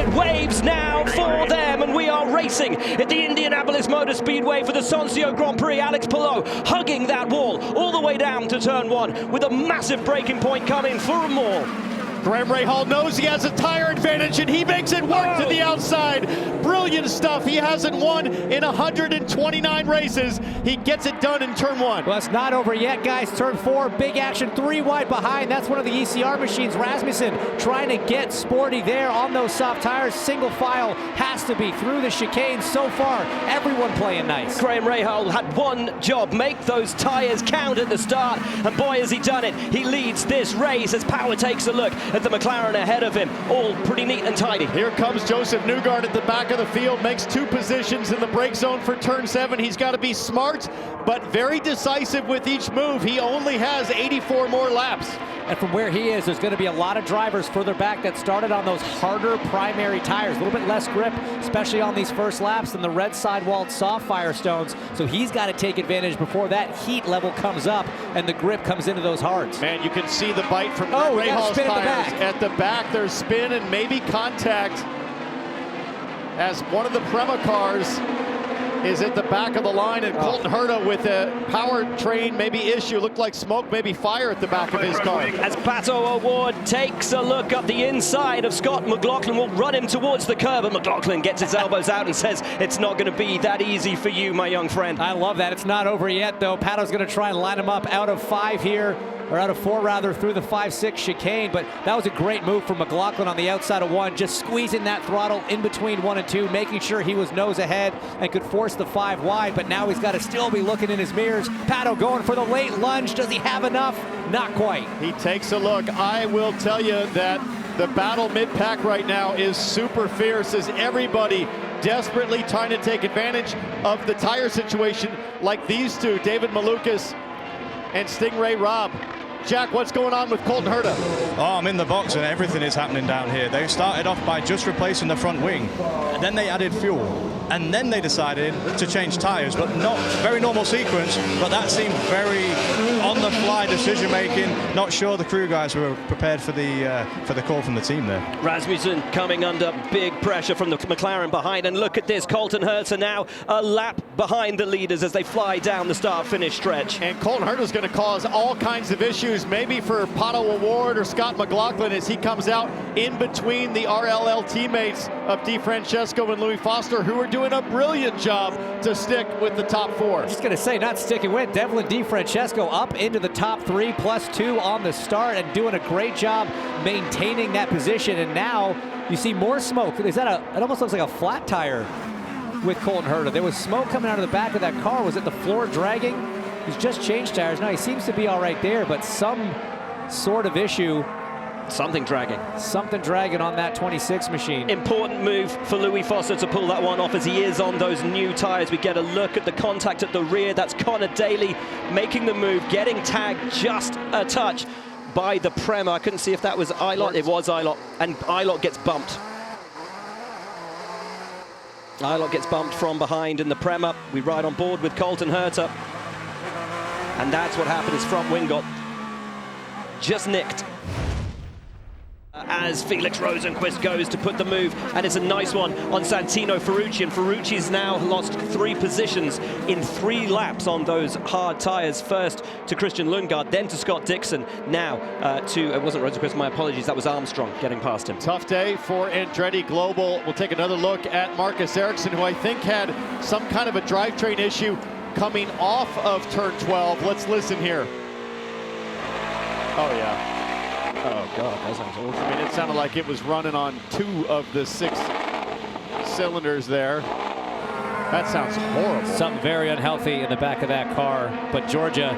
it waves now for them, and we are racing at the Indianapolis Motor Speedway for the Sonsio Grand Prix. Alex Palou hugging that wall all the way down to turn one with a massive braking point coming for them all. Rahal knows he has a tire advantage, and he makes it work to the outside. Brilliant stuff. He hasn't won in 129 races. He gets it done in turn one. Well, it's not over yet, guys. Turn four, big action, 3 wide behind. That's one of the ECR machines. Rasmussen trying to get sporty there on those soft tires. Single file has to be through the chicane. So far, everyone playing nice. Rahal had one job, make those tires count at the start, and boy has he done it. He leads this race as Power takes a look at the McLaren ahead of him, all pretty neat and tidy. Here comes Josef Newgarden at the back of the field, makes 2 positions in the brake zone for turn 7. He's got to be smart, but very decisive with each move. He only has 84 more laps. And from where he is, there's going to be a lot of drivers further back that started on those harder primary tires. A little bit less grip, especially on these first laps than the red sidewalled soft Firestones. So he's got to take advantage before that heat level comes up and the grip comes into those hards. Man, you can see the bite from Rahal's tires. At the back, there's spin and maybe contact as one of the Prema cars is at the back of the line, and Colton Herta with a powertrain maybe issue. Looked like smoke, maybe fire at the back of his car. As Pato O'Ward takes a look up the inside of Scott, McLaughlin will run him towards the curb, and McLaughlin gets his elbows out and says, it's not going to be that easy for you, my young friend. I love that. It's not over yet, though. Pato's going to try and line him up out of 5 here, or out of 4 rather, through the 5-6 chicane, but that was a great move from McLaughlin on the outside of 1, just squeezing that throttle in between 1 and 2, making sure he was nose ahead and could force the 5 wide, but now he's got to still be looking in his mirrors. Pato going for the late lunge. Does he have enough? Not quite. He takes a look. I will tell you that the battle mid-pack right now is super fierce as everybody desperately trying to take advantage of the tire situation, like these two, David Malukas and Stingray Robb. Jack, what's going on with Colton Herta? Oh, I'm in the box and everything is happening down here. They started off by just replacing the front wing, and then they added fuel, and then they decided to change tires, but not very normal sequence, but that seemed very on-the-fly decision-making. Not sure the crew guys were prepared for the call from the team there. Rasmussen coming under big pressure from the McLaren behind, and look at this, Colton Herta now a lap behind the leaders as they fly down the start-finish stretch. And Colton Herta's going to cause all kinds of issues, maybe for Pato O'Ward or Scott McLaughlin as he comes out in between the RLL teammates of DeFrancesco and Louis Foster, who are doing a brilliant job to stick with the top 4. Just going to say, not sticking with, Devlin DeFrancesco up into the top 3 +2 on the start and doing a great job maintaining that position. And now you see more smoke. Is that it almost looks like a flat tire with Colton Herta. There was smoke coming out of the back of that car. Was it the floor dragging? He's just changed tires. Now he seems to be all right there, but some sort of issue. Something dragging. Something dragging on that 26 machine. Important move for Louis Foster to pull that one off as he is on those new tires. We get a look at the contact at the rear. That's Connor Daly making the move, getting tagged just a touch by the Prema. I couldn't see if that was Ilott. It was Ilott, and Ilott gets bumped. Ilott gets bumped from behind in the Prema. We ride on board with Colton Herta. And that's what happened. His front wing got just nicked as Felix Rosenqvist goes to put the move, and it's a nice one on Santino Ferrucci, and Ferrucci's now lost 3 positions in 3 laps on those hard tires. First to Christian Lundgaard, then to Scott Dixon, now to, it wasn't Rosenqvist, my apologies, that was Armstrong getting past him. Tough day for Andretti Global. We'll take another look at Marcus Ericsson, who I think had some kind of a drivetrain issue coming off of turn 12. Let's listen here. Oh, yeah. Oh, God, that sounds awful. I mean, it sounded like it was running on 2 of the 6 cylinders there. That sounds horrible. Something very unhealthy in the back of that car. But Georgia,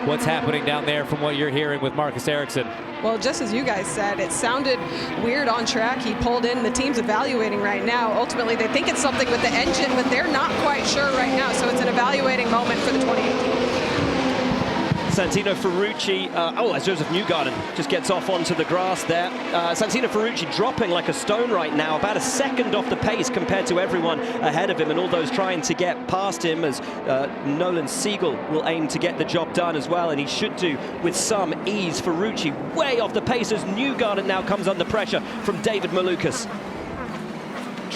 what's happening down there from what you're hearing with Marcus Ericsson? Well, just as you guys said, it sounded weird on track. He pulled in. The team's evaluating right now. Ultimately, they think it's something with the engine, but they're not quite sure right now. So it's an evaluating moment for the 2018. Santino Ferrucci, as Josef Newgarden just gets off onto the grass there. Santino Ferrucci dropping like a stone right now, about a second off the pace compared to everyone ahead of him, and all those trying to get past him, as Nolan Siegel will aim to get the job done as well, and he should do with some ease. Ferrucci way off the pace as Newgarden now comes under pressure from David Malukas.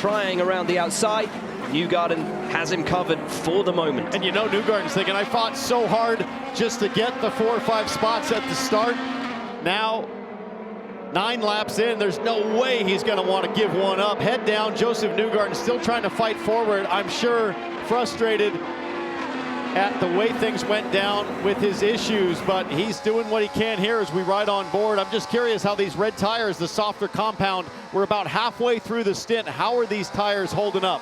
trying around the outside. Newgarden has him covered for the moment. And you know Newgarden's thinking, I fought so hard just to get the 4 or 5 spots at the start. Now, 9 laps in, there's no way he's going to want to give one up. Head down, Josef Newgarden still trying to fight forward. I'm sure frustrated at the way things went down with his issues, but he's doing what he can here as we ride on board. I'm just curious how these red tires, the softer compound, we're about halfway through the stint. How are these tires holding up?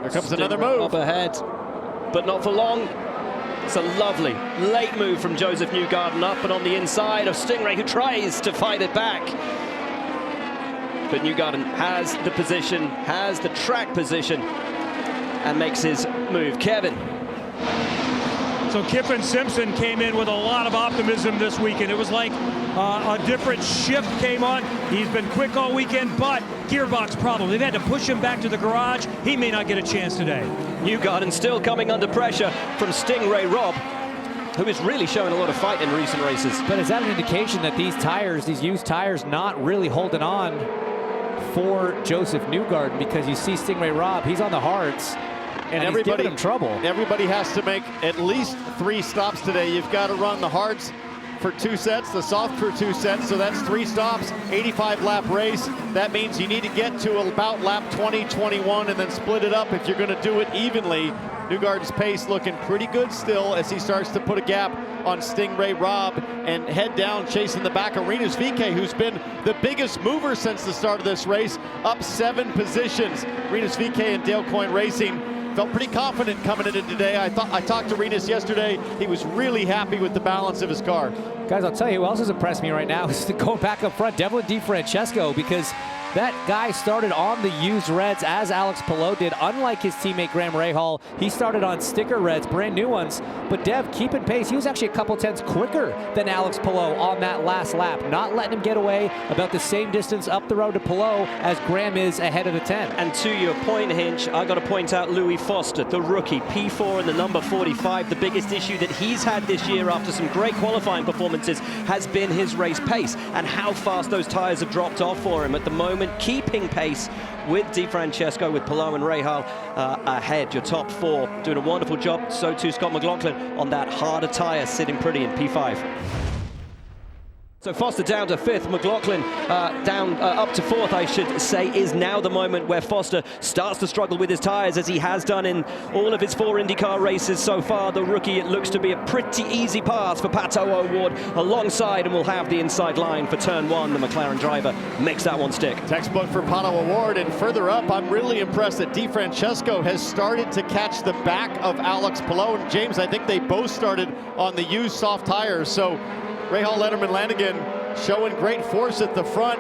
Here comes another move. Up ahead, but not for long. It's a lovely late move from Josef Newgarden up and on the inside of Stingray, who tries to fight it back. But Newgarden has the position, has the track position, and makes his move. Kevin. So Kiffin Simpson came in with a lot of optimism this weekend. It was like a different shift came on. He's been quick all weekend, but gearbox problem. They've had to push him back to the garage. He may not get a chance today. Newgarden still coming under pressure from Stingray Robb, who is really showing a lot of fight in recent races. But is that an indication that these tires, these used tires, not really holding on for Josef Newgarden? Because you see Stingray Robb, he's on the hards. And everybody, he's giving him trouble. Everybody has to make at least 3 stops today. You've got to run the hards for 2 sets, the soft for 2 sets, so that's 3 stops, 85-lap race. That means you need to get to about lap 20, 21, and then split it up if you're going to do it evenly. Newgarden's pace looking pretty good still as he starts to put a gap on Stingray Robb and head down chasing the back of Rinus VeeKay, who's been the biggest mover since the start of this race, up 7 positions. Rinus VeeKay and Dale Coyne Racing felt pretty confident coming into today. I talked to Rinus yesterday. He was really happy with the balance of his car. Guys, I'll tell you who else has impressed me right now is going back up front, Devlin DiFrancesco, because that guy started on the used reds as Alex Palou did. Unlike his teammate Graham Rahal, he started on sticker reds, brand new ones. But Dev keeping pace. He was actually a couple tenths quicker than Alex Palou on that last lap, not letting him get away, about the same distance up the road to Palou as Graham is ahead of the 10. And to your point, Hinch, I got to point out Louis Foster, the rookie, P4 and the number 45. The biggest issue that he's had this year after some great qualifying performances has been his race pace and how fast those tires have dropped off for him at the moment. Keeping pace with DiFrancesco, with Palou and Rahal ahead. Your top 4 doing a wonderful job. So too Scott McLaughlin on that harder tire, sitting pretty in P5. So Foster down to 5th, McLaughlin down up to 4th, I should say, is now the moment where Foster starts to struggle with his tires, as he has done in all of his 4 IndyCar races so far. The rookie, it looks to be a pretty easy pass for Pato O'Ward alongside, and will have the inside line for turn 1. The McLaren driver makes that one stick. Textbook for Pato O'Ward, and further up, I'm really impressed that DiFrancesco has started to catch the back of Alex Palou. And James, I think they both started on the used soft tires, so Rahal, Letterman, Lanigan showing great force at the front.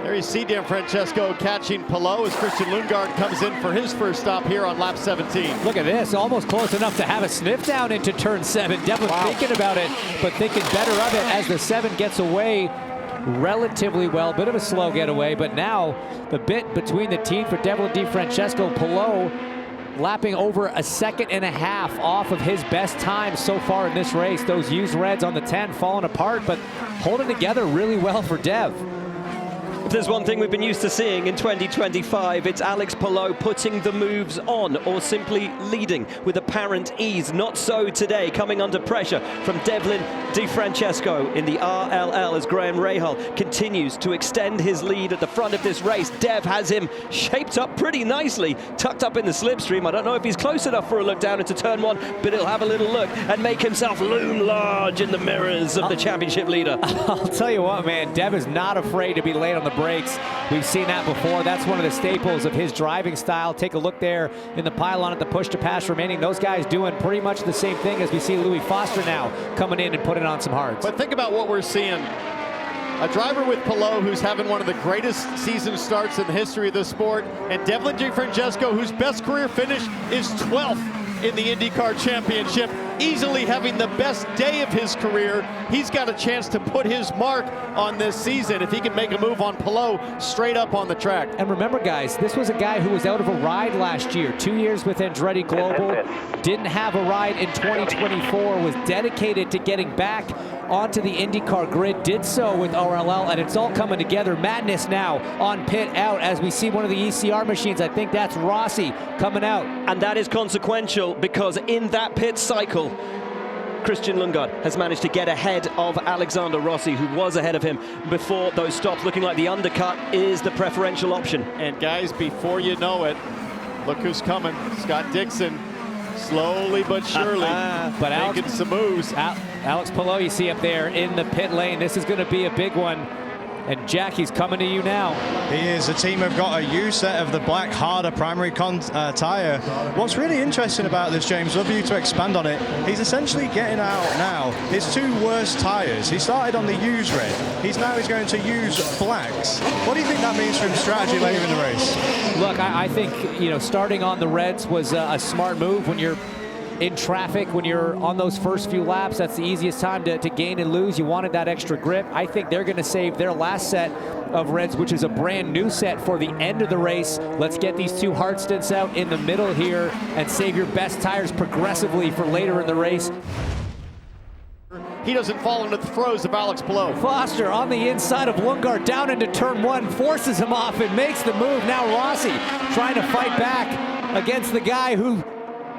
There you see DiFrancesco catching Palou as Christian Lundgaard comes in for his first stop here on lap 17. Look at this, almost close enough to have a sniff down into turn 7. Definitely thinking about it, but thinking better of it as the 7 gets away relatively well. Bit of a slow getaway, but now the bit between the teeth for Devlin DiFrancesco. Palou lapping over 1.5 seconds off of his best time so far in this race. Those used reds on the 10 falling apart, but holding together really well for Dev. If there's one thing we've been used to seeing in 2025, it's Alex Palou putting the moves on or simply leading with apparent ease. Not so today, coming under pressure from Devlin DiFrancesco in the RLL as Graham Rahal continues to extend his lead at the front of this race. Dev has him shaped up pretty nicely, tucked up in the slipstream. I don't know if he's close enough for a look down into turn 1, but he'll have a little look and make himself loom large in the mirrors of the championship leader. I'll tell you what, man, Dev is not afraid to be late on the brakes. We've seen that before. That's one of the staples of his driving style. Take a look there in the pylon at the push to pass remaining. Those guys doing pretty much the same thing as we see Louis Foster now coming in and putting on some hards. But think about what we're seeing. A driver with Palou who's having one of the greatest season starts in the history of the sport, and Devlin DiFrancesco, whose best career finish is 12th in the IndyCar Championship. easily having the best day of his career. He's got a chance to put his mark on this season if he can make a move on Palou straight up on the track. And remember, guys, this was a guy who was out of a ride last year. 2 years with Andretti Global, didn't have a ride in 2024, was dedicated to getting back onto the IndyCar grid, did so with RLL, and it's all coming together. Madness now on pit out as we see one of the ECR machines. I think that's Rossi coming out. And that is consequential because in that pit cycle, Christian Lundgaard has managed to get ahead of Alexander Rossi, who was ahead of him before those stops, looking like the undercut is the preferential option. And guys, before you know it, look who's coming. Scott Dixon, slowly but surely making some moves. Alex Palou, you see up there in the pit lane. This is going to be a big one. And Jackie's coming to you now. He is. The team have got a U set of the black, harder primary tire. What's really interesting about this, James, love you to expand on it, he's essentially getting out now his two worst tires. He started on the used red. He's going to use blacks. What do you think that means for him strategy later in the race? Look, I think, you know, starting on the reds was a smart move. When you're in traffic, when you're on those first few laps, that's the easiest time to gain and lose. You wanted that extra grip. I think they're going to save their last set of reds, which is a brand new set, for the end of the race. Let's get these two hard stints out in the middle here and save your best tires progressively for later in the race. He doesn't fall into the throes of Alex Palou. Foster on the inside of Lundgaard down into turn one, forces him off and makes the move. Now Rossi trying to fight back against the guy who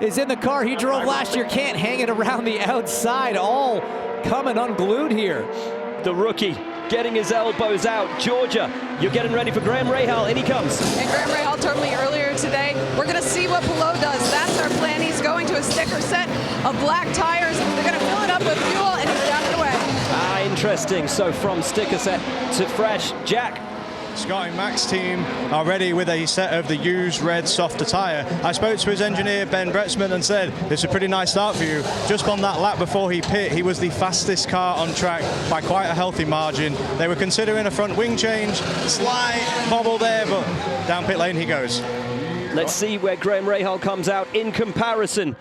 is in the car he drove last year, can't hang it around the outside. All coming unglued here. The rookie getting his elbows out. Georgia, you're getting ready for Graham Rahal. In he comes. And Graham Rahal told me earlier today, we're going to see what Palou does. That's our plan. He's going to a sticker set of black tires. They're going to fill it up with fuel, and he's down and away. Interesting. So from sticker set to fresh. Jack. Scott and Mac's team are ready with a set of the used red softer tyre. I spoke to his engineer, Ben Bretzman, and said, it's a pretty nice start for you. Just on that lap before he pit, he was the fastest car on track by quite a healthy margin. They were considering a front wing change, slight bobble there, but down pit lane he goes. Let's see where Graham Rahal comes out in comparison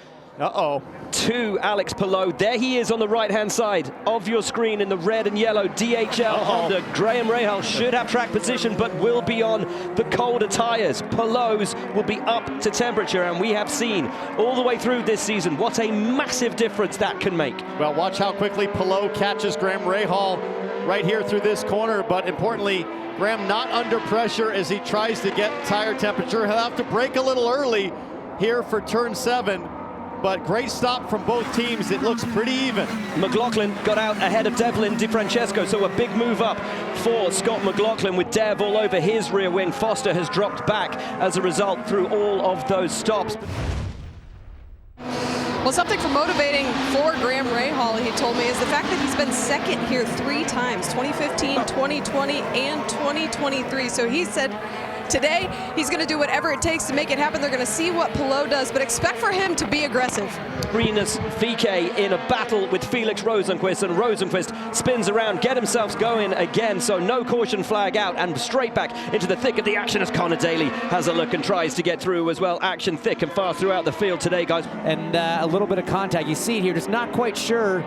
to Alex Palou. There he is on the right-hand side of your screen in the red and yellow DHL Honda. Graham Rahal should have track position, but will be on the colder tires. Palou's will be up to temperature, and we have seen all the way through this season what a massive difference that can make. Well, watch how quickly Palou catches Graham Rahal right here through this corner, but importantly, Graham not under pressure as he tries to get tire temperature. He'll have to brake a little early here for turn 7. But great stop from both teams. It looks pretty even. McLaughlin got out ahead of Devlin DiFrancesco, so a big move up for Scott McLaughlin with Dev all over his rear wing. Foster has dropped back as a result through all of those stops. Well, something for motivating for Graham Rahal, he told me, is the fact that he's been second here 3 times, 2015, 2020, and 2023. So he said today he's going to do whatever it takes to make it happen. They're going to see what Palou does, but expect for him to be aggressive. Rinus VeeKay in a battle with Felix Rosenqvist, and Rosenqvist spins around, get himself going again, so no caution flag out, and straight back into the thick of the action as Connor Daly has a look and tries to get through as well. Action thick and fast throughout the field today, guys. And a little bit of contact. You see it here, just not quite sure.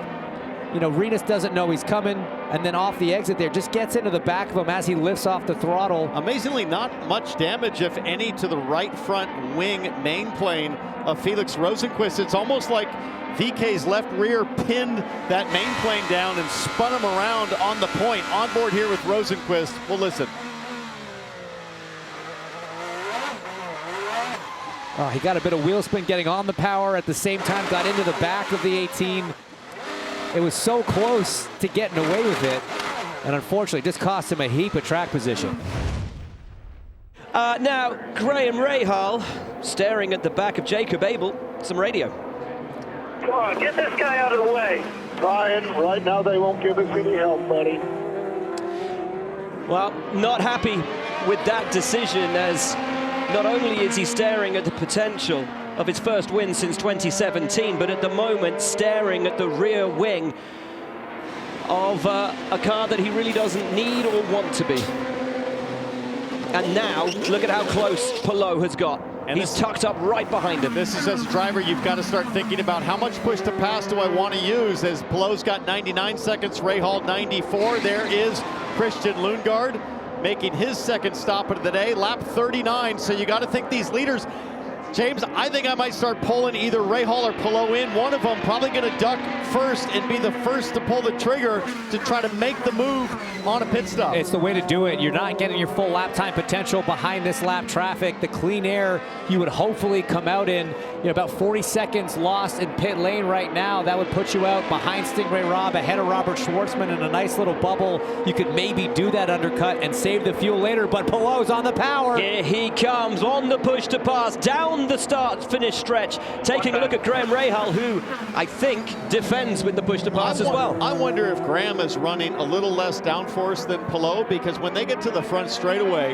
You know, Rinus doesn't know he's coming, and then off the exit there, just gets into the back of him as he lifts off the throttle. Amazingly, not much damage, if any, to the right front wing main plane of Felix Rosenqvist. It's almost like VeeKay's left rear pinned that main plane down and spun him around on the point. On board here with Rosenqvist. Well, listen. Oh, he got a bit of wheel spin getting on the power, at the same time got into the back of the 18. It was so close to getting away with it, and unfortunately just cost him a heap of track position. Now, Graham Rahal staring at the back of Jacob Abel. Some radio. Come on, get this guy out of the way. Brian, right now they won't give us any help, buddy. Well, not happy with that decision, as not only is he staring at the potential of his first win since 2017, but at the moment staring at the rear wing of a car that he really doesn't need or want to be. And now, look at how close Palou has got. And He's tucked up right behind him. This is, as a driver, you've got to start thinking about how much push to pass do I want to use, as Palou's got 99 seconds, Rahal 94. There is Christian Lundgaard making his second stop of the day, lap 39. So you got to think these leaders. James, I think I might start pulling either Rahal or Palou in. One of them probably going to duck first and be the first to pull the trigger to try to make the move on a pit stop. It's the way to do it. You're not getting your full lap time potential behind this lap traffic. The clean air you would hopefully come out in, about 40 seconds lost in pit lane right now. That would put you out behind Stingray Robb, ahead of Robert Schwartzman in a nice little bubble. You could maybe do that undercut and save the fuel later, but Palou's on the power. Here he comes on the push to pass, down the start-finish stretch, taking a look at Graham Rahal, who I think defends with the push to pass as well. I wonder if Graham is running a little less downforce than Palou, because when they get to the front straightaway,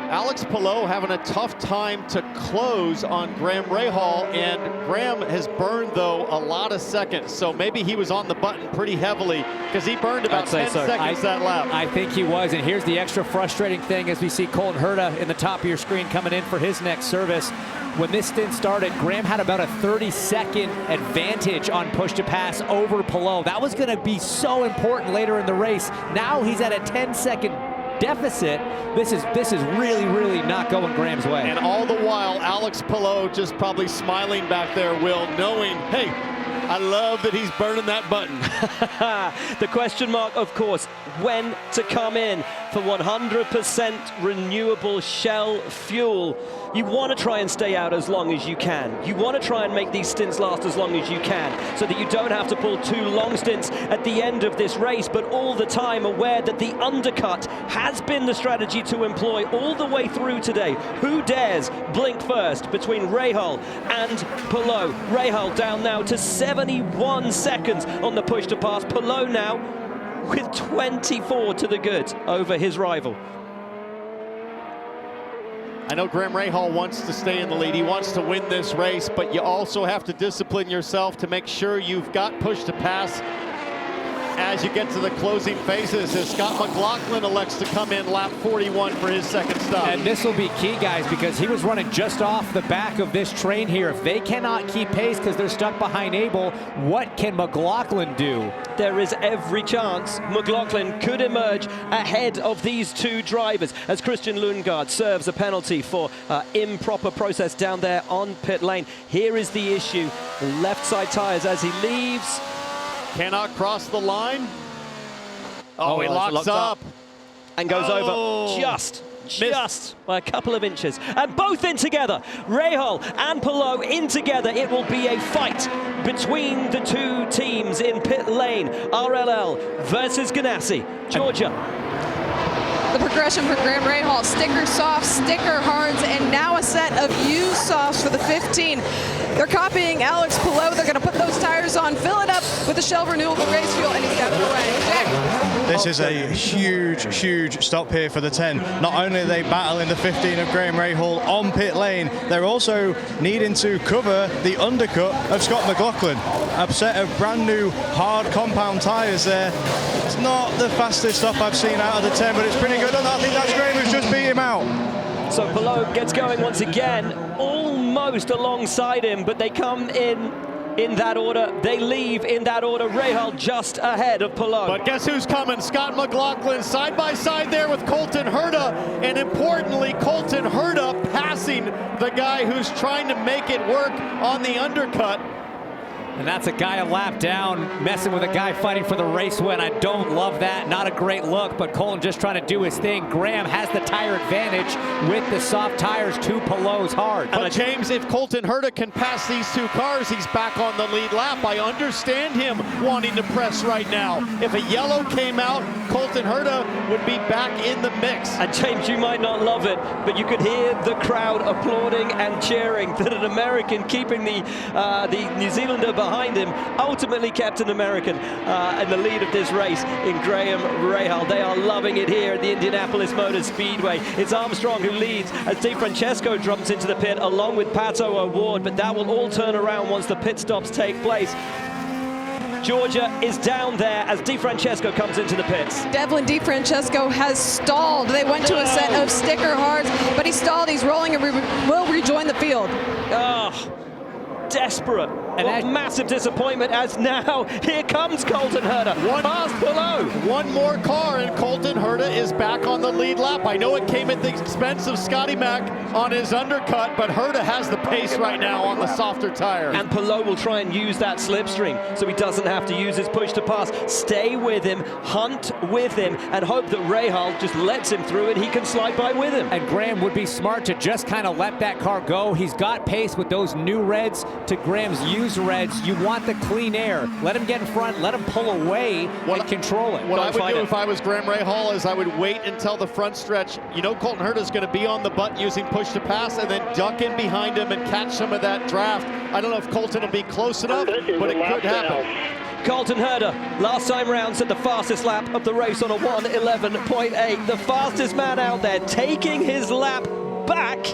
Alex Palou having a tough time to close on Graham Rahal, and Graham has burned, though, a lot of seconds. So maybe he was on the button pretty heavily, because he burned about 10 seconds that lap. I think he was, and here's the extra frustrating thing as we see Colton Herta in the top of your screen coming in for his next service. When this stint started, Graham had about a 30-second advantage on push to pass over Palou. That was going to be so important later in the race. Now he's at a 10-second deficit. This is really, really not going Graham's way. And all the while, Alex Palou just probably smiling back there, Will, knowing, hey, I love that he's burning that button. The question mark, of course, when to come in for 100% renewable Shell fuel. You want to try and stay out as long as you can. You want to try and make these stints last as long as you can, so that you don't have to pull 2 long stints at the end of this race, but all the time aware that the undercut has been the strategy to employ all the way through today. Who dares blink first between Rahal and Palou? Rahal down now to 71 seconds on the push to pass. Palou now with 24 to the good over his rival. I know Graham Rahal wants to stay in the lead. He wants to win this race, but you also have to discipline yourself to make sure you've got push to pass as you get to the closing phases, as Scott McLaughlin elects to come in lap 41 for his second stop. And this will be key, guys, because he was running just off the back of this train here. If they cannot keep pace because they're stuck behind Abel, what can McLaughlin do? There is every chance McLaughlin could emerge ahead of these 2 drivers, as Christian Lundgaard serves a penalty for improper process down there on pit lane. Here is the issue: the left side tires as he leaves. Cannot cross the line. Oh, he locks up. And goes over just by a couple of inches. And both in together. Rahal and Palou in together. It will be a fight between the 2 teams in pit lane. RLL versus Ganassi. Georgia. The progression for Graham Rahal: sticker softs, sticker hards, and now a set of used softs for the 15. They're copying Alex Palou. They're going to put those tires on, fill it up with the Shell Renewable Race Fuel, and he's out of the way. Jack. This is a huge, huge stop here for the 10. Not only are they battling the 15 of Graham Rahal on pit lane, they're also needing to cover the undercut of Scott McLaughlin. A set of brand new hard compound tires there. It's not the fastest stop I've seen out of the 10, but it's pretty good. I think that's Graham who's just beat him out. So Palou gets going once again, almost alongside him, but they come in that order. They leave in that order. Rahal just ahead of Palou. But guess who's coming? Scott McLaughlin side by side there with Colton Herta, and importantly, Colton Herta passing the guy who's trying to make it work on the undercut. And that's a guy a lap down, messing with a guy fighting for the race win. I don't love that. Not a great look, but Colton just trying to do his thing. Graham has the tire advantage with the soft tires to Palou's hard. But James, if Colton Herta can pass these 2 cars, he's back on the lead lap. I understand him wanting to press right now. If a yellow came out, Colton Herta would be back in the mix. And James, you might not love it, but you could hear the crowd applauding and cheering that an American keeping the New Zealander behind him ultimately kept an American in the lead of this race in Graham Rahal. They are loving it here at the Indianapolis Motor Speedway. It's Armstrong who leads as DeFrancesco jumps into the pit along with Pato O'Ward, but that will all turn around once the pit stops take place. Georgia is down there as DeFrancesco comes into the pits. Devlin DeFrancesco has stalled. They went to a set of sticker hards, but he stalled. He's rolling and will rejoin the field. Oh, desperate. And what massive disappointment as now here comes Colton Herta. Past below. One more car and Colton Herta is back on the lead lap. I know it came at the expense of Scotty Mack on his undercut, but Herta has the pace right now on the softer tire. And Palou will try and use that slipstream so he doesn't have to use his push to pass. Stay with him, hunt with him, and hope that Rahal just lets him through and he can slide by with him. And Graham would be smart to just kind of let that car go. He's got pace with those new reds to Graham's used reds. You want the clean air. Let him get in front, let him pull away and control it. What I would do if I was Graham Rahal is I would wait until the front stretch. You know Colton Herta is going to be on the button using push to pass and then duck in behind him and catch some of that draft. I don't know if Colton will be close enough, but it could happen. Colton Herta, last time round, set the fastest lap of the race on a 1:11.8. The fastest man out there, taking his lap back.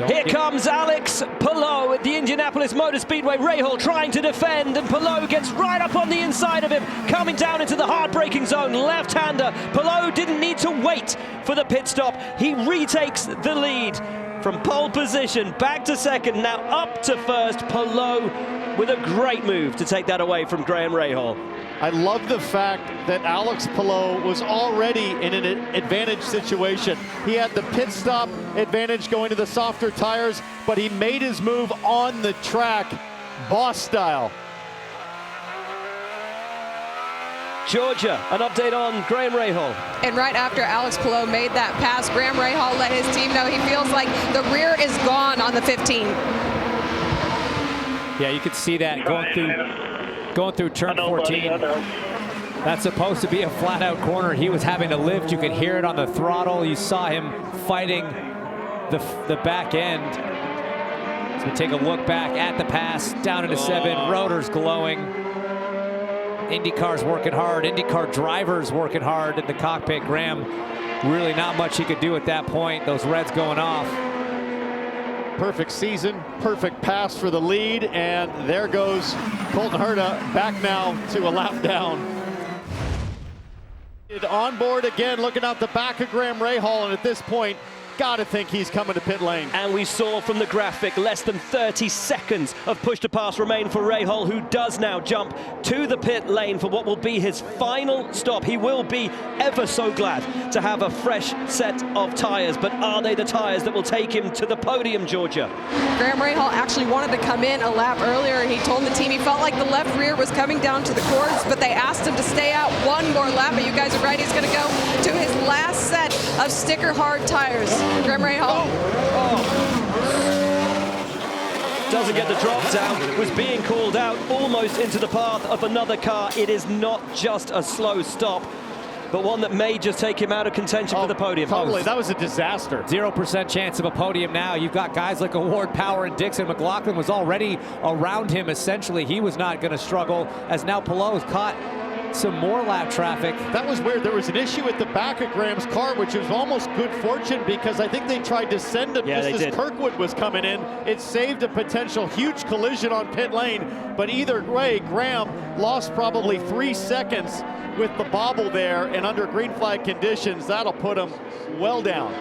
Here comes Alex Palou at the Indianapolis Motor Speedway. Rahal trying to defend, and Palou gets right up on the inside of him, coming down into the hard braking zone. Left-hander. Palou didn't need to wait for the pit stop. He retakes the lead from pole position back to second, now up to first. Palou with a great move to take that away from Graham Rahal. I love the fact that Alex Palou was already in an advantage situation. He had the pit stop advantage going to the softer tires, but he made his move on the track, boss style. Georgia, an update on Graham Rahal. And right after Alex Palou made that pass, Graham Rahal let his team know he feels like the rear is gone on the 15. Yeah, you could see that going through turn 14. That's supposed to be a flat-out corner. He was having to lift. You could hear it on the throttle. You saw him fighting the back end. So we take a look back at the pass, down into 7, rotors glowing. IndyCar's working hard. IndyCar drivers working hard in the cockpit. Graham, really not much he could do at that point. Those reds going off. Perfect season, perfect pass for the lead, and there goes Colton Herta back now to a lap down. On board again, looking out the back of Graham Rahal, and at this point, gotta think he's coming to pit lane. And we saw from the graphic less than 30 seconds of push to pass remain for Rahal, who does now jump to the pit lane for what will be his final stop. He will be ever so glad to have a fresh set of tires, but are they the tires that will take him to the podium, Georgia? Graham Rahal actually wanted to come in a lap earlier. He told the team he felt like the left rear was coming down to the cords, but they asked him to stay out one more lap. But you guys are right, he's going to go to his last set of sticker hard tires. Graham Rahal. Doesn't get the drop down, was being called out almost into the path of another car. It is not just a slow stop, but one that may just take him out of contention for the podium. Totally, that was a disaster. 0% chance of a podium now. You've got guys like Award, Power, and Dixon. McLaughlin was already around him, essentially. He was not going to struggle, as now Palou caught some more lap traffic. That was weird. There was an issue at the back of Graham's car, which was almost good fortune because I think they tried to send him just as Kirkwood was coming in. It saved a potential huge collision on pit lane, but either way, Graham lost probably 3 seconds with the bobble there, and under green flag conditions, that'll put him well down.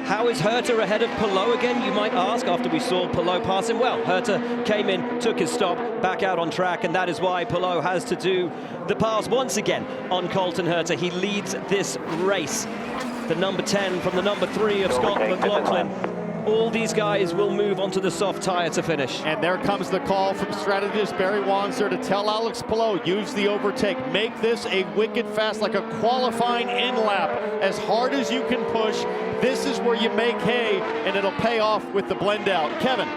How is Herta ahead of Palou again, you might ask, after we saw Palou pass him? Well, Herta came in, took his stop, back out on track, and that is why Palou has to do the pass once again on Colton Herta. He leads this race. The number 10 from the number 3 of Scott McLaughlin. All these guys will move onto the soft tire to finish. And there comes the call from strategist Barry Wanzer to tell Alex Palou, use the overtake. Make this a wicked fast, like a qualifying in lap. As hard as you can push, this is where you make hay, and it'll pay off with the blend out. Kevin.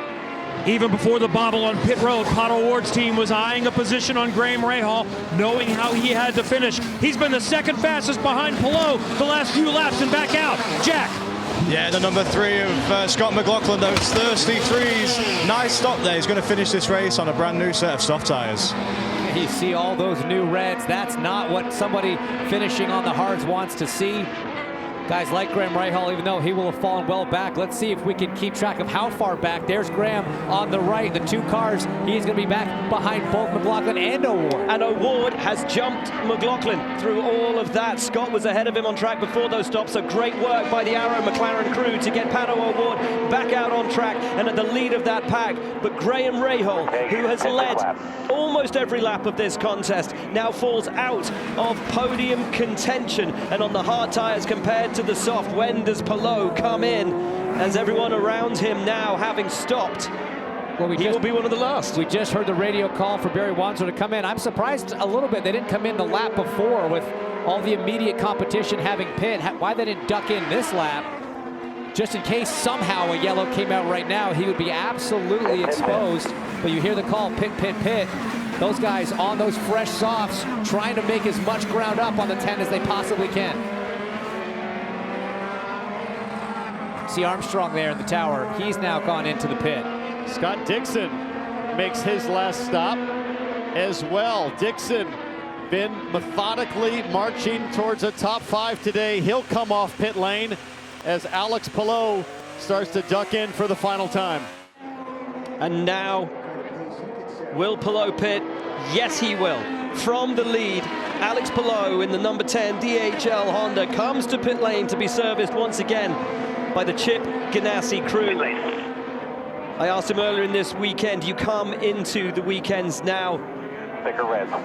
Even before the bobble on pit road, Pato Ward's team was eyeing a position on Graham Rahal, knowing how he had to finish. He's been the second fastest behind Palou the last few laps and back out. Jack. Yeah, the number 3 of Scott McLaughlin, those thirsty threes. Nice stop there. He's going to finish this race on a brand new set of soft tires. You see all those new reds. That's not what somebody finishing on the hards wants to see. Guys like Graham Rahal, even though he will have fallen well back, let's see if we can keep track of how far back. There's Graham on the right. The two cars, he's going to be back behind both McLaughlin and O'Ward. And O'Ward has jumped McLaughlin through all of that. Scott was ahead of him on track before those stops, so great work by the Arrow McLaren crew to get Pato O'Ward back out on track and at the lead of that pack. But Graham Rahal, who has led almost every lap of this contest, now falls out of podium contention, and on the hard tires compared to the soft. When does Palou come in as everyone around him now having stopped? Well, he will be one of the last. We just heard the radio call for Barry Wanzer to come in. I'm surprised a little bit they didn't come in the lap before with all the immediate competition having pit. Why they didn't duck in this lap? Just in case somehow a yellow came out right now, he would be absolutely exposed. But you hear the call, pit, pit, pit. Those guys on those fresh softs trying to make as much ground up on the 10 as they possibly can. See Armstrong there in the tower. He's now gone into the pit. Scott Dixon makes his last stop as well. Dixon been methodically marching towards a top 5 today. He'll come off pit lane as Alex Palou starts to duck in for the final time. And now, will Palou pit? Yes, he will. From the lead, Alex Palou in the number 10 DHL Honda comes to pit lane to be serviced once again by the Chip Ganassi crew. I asked him earlier in this weekend, you come into the weekends now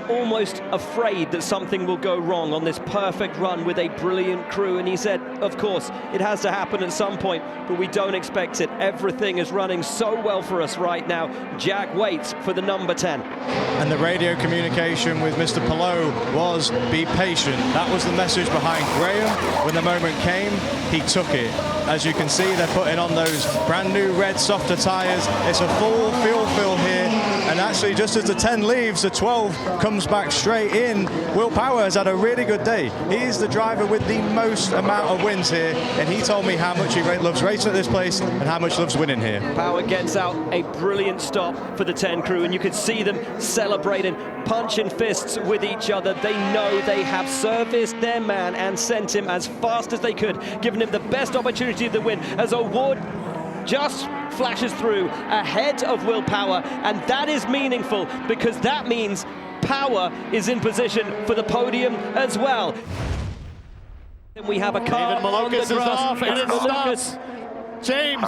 almost afraid that something will go wrong on this perfect run with a brilliant crew, and he said, of course, it has to happen at some point, but we don't expect it. Everything is running so well for us right now. Jack waits for the number 10. And the radio communication with Mr. Palou was, be patient. That was the message behind Graham. When the moment came, he took it. As you can see, they're putting on those brand new red softer tires. It's a full fuel fill here, and actually just as the 10 leaves, the 12 comes back straight in. Will Power has had a really good day. He's the driver with the most amount of wins here, and he told me how much he loves racing at this place and how much he loves winning here. Power gets out a brilliant stop for the 10 crew, and you can see them celebrating, punching fists with each other. They know they have serviced their man and sent him as fast as they could, giving him the best opportunity of the win as O'Ward just flashes through ahead of Will Power, and that is meaningful because that means Power is in position for the podium as well. Then we have a car David on the Malukas is off, and it stops. James,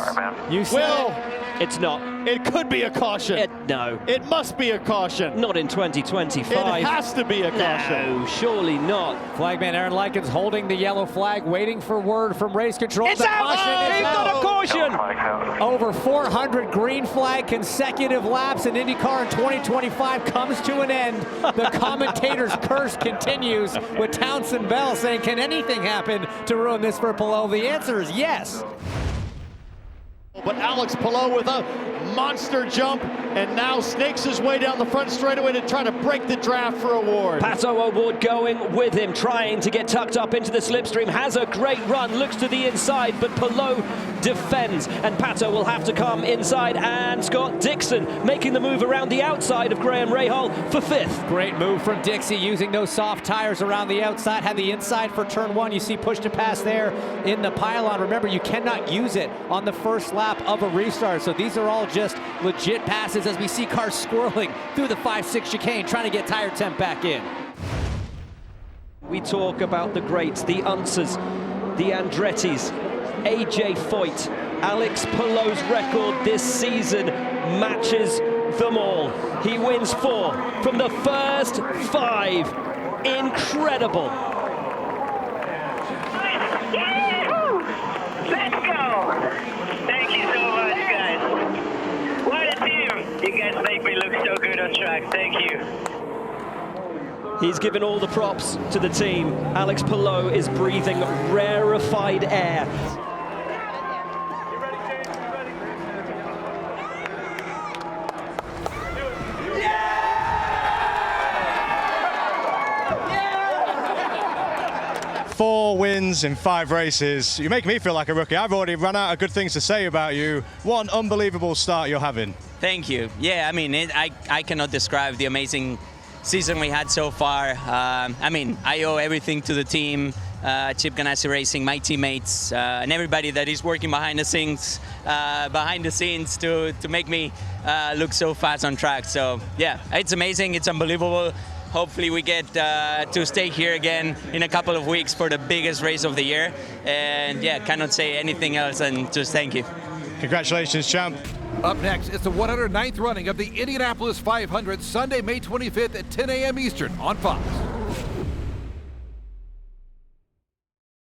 you said Will, it's not. it could be a caution. No. It must be a caution. Not in 2025. It has to be a caution. No, surely not. Flagman Aaron Likens holding the yellow flag, waiting for word from race control. It's the out! Caution is They've got a caution! Over 400 green flag consecutive laps in IndyCar in 2025 comes to an end. The commentator's curse continues with Townsend Bell saying, can anything happen to ruin this for Palou? The answer is yes. But Alex Palou with a monster jump and now snakes his way down the front straightaway to try to break the draft for O'Ward. Pato O'Ward going with him, trying to get tucked up into the slipstream. Has a great run, looks to the inside, but Palou defends, and Pato will have to come inside. And Scott Dixon making the move around the outside of Graham Rahal for 5th. Great move from Dixie, using those soft tires around the outside. Had the inside for turn 1. You see push to pass there in the pylon. Remember, you cannot use it on the first lap of a restart, so these are all just legit passes as we see cars swirling through the 5-6 chicane trying to get tire temp back in. We talk about the greats, the Unsers, the Andrettis, AJ Foyt. Alex Palou's record this season matches them all. He wins 4 from the first 5. Incredible. Let's go! Thank you so much, guys. What a team! You guys make me look so good on track. Thank you. He's given all the props to the team. Alex Palou is breathing rarefied air. Four wins in 5 races. You make me feel like a rookie. I've already run out of good things to say about you. What an unbelievable start you're having. Thank you. Yeah, I mean, I cannot describe the amazing season we had so far. I mean, I owe everything to the team, Chip Ganassi Racing, my teammates, and everybody that is working behind the scenes to make me look so fast on track. So yeah, it's amazing, it's unbelievable. Hopefully we get to stay here again in a couple of weeks for the biggest race of the year. And yeah, cannot say anything else and just thank you. Congratulations, champ. Up next, it's the 109th running of the Indianapolis 500, Sunday, May 25th at 10 a.m. Eastern on Fox.